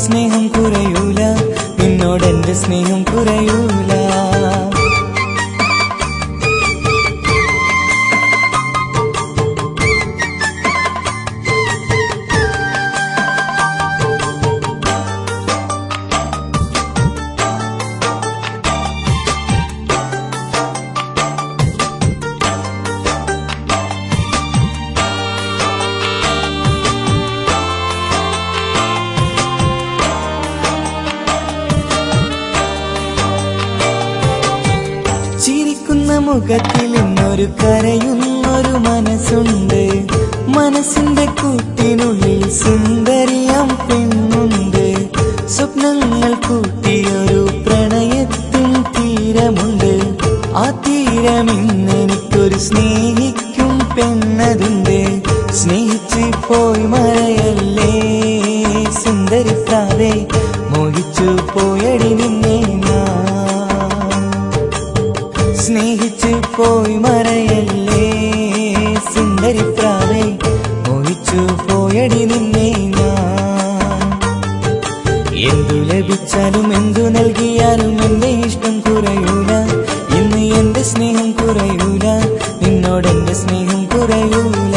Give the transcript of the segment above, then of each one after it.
സ്നേഹം കുറയൂല, നിന്നോടെന്റെ സ്നേഹം കുറയൂല. ചിരിക്കുന്ന മുഖത്തിൽ ഇന്നൊരു കരയുന്നൊരു മനസ്സുണ്ട്. മനസ്സിന്റെ കൂട്ടിനുള്ളിൽ സുന്ദരിയാം പെണ്ണുണ്ട്. സ്വപ്നങ്ങൾ കൂട്ടിയൊരു പ്രണയത്തിൻ തീരമുണ്ട്. ആ തീരം ഇന്നെനിക്കൊരു സ്നേഹിക്കും പെണ്ണതുണ്ട്. സ്നേഹിച്ച് പോയി മറയല്ലേ സുന്ദരി പ്രാവേ, മോഹിച്ചു പോയടി നിന്നെ ഞാൻ. സ്നേഹിച്ച് പോയി മറയല്ലേ സുന്ദരി പ്രാവേ, മോഹിച്ചു പോയടി നിന്നെ ഞാൻ. എന്തു ലഭിച്ചാലും എന്തു നൽകിയാലും എന്റെ ഇഷ്ടം കുറയൂല, ഇന്ന് എന്റെ സ്നേഹം കുറയൂല, നിന്നോടെന്റെ സ്നേഹം കുറയൂല.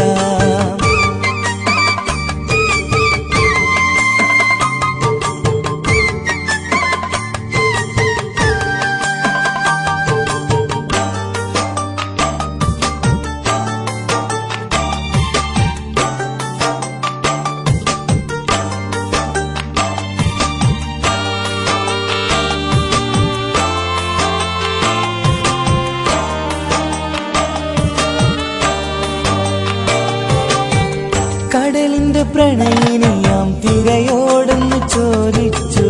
കടലിന്റെ പ്രണയിനിയാം തിരയോടെന്ന് ചോദിച്ചു,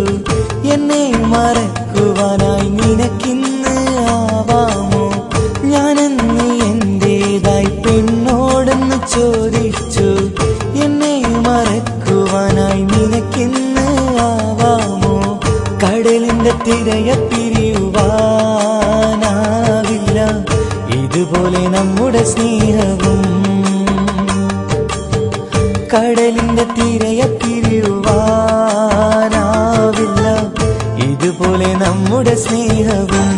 എന്നെ മറക്കുവാനായി നിനക്കിന്ന് ആവാമോ? ഞാനെന്ന് എന്റേതായി പെണ്ണോടെന്ന് ചോദിച്ചു, എന്നെ മറക്കുവാനായി നിനക്കിന്ന് ആവാമോ? കടലിന്റെ തിരയെ പിരിയുവാനാവില്ല, ഇതുപോലെ നമ്മുടെ സ്നേഹവും. കടലിന്റെ തിരയെ പിരിയുവാനാവില്ല, ഇതുപോലെ നമ്മുടെ സ്നേഹവും.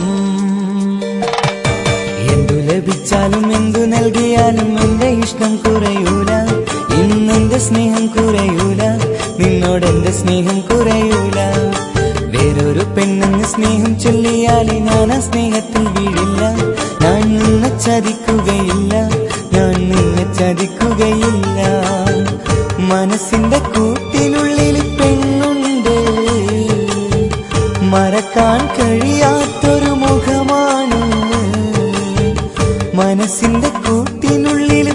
എന്തു ലഭിച്ചാലും എന്തു നൽകിയാലും എന്റെ ഇഷ്ടം കുറയൂല, ഇന്നെന്റെ സ്നേഹം കുറയൂല, നിന്നോടെന്റെ സ്നേഹം കുറയൂല. വേറൊരു പെണ്ണെന്ന് സ്നേഹം ചൊല്ലിയാൽ ഞാൻ ആ സ്നേഹത്തിൽ വീഴില്ല. ഞാൻ നിന്നെ ചതിക്കുകയില്ല, ഞാൻ നിന്നെ ചതിക്കുകയില്ല. മനസ്സിന്റെ കൂട്ടിനുള്ളിൽ പെണ്ണുണ്ട്, മറക്കാൻ കഴിയാത്തൊരു മുഖമാണ്. മനസ്സിന്റെ കൂട്ടിനുള്ളിൽ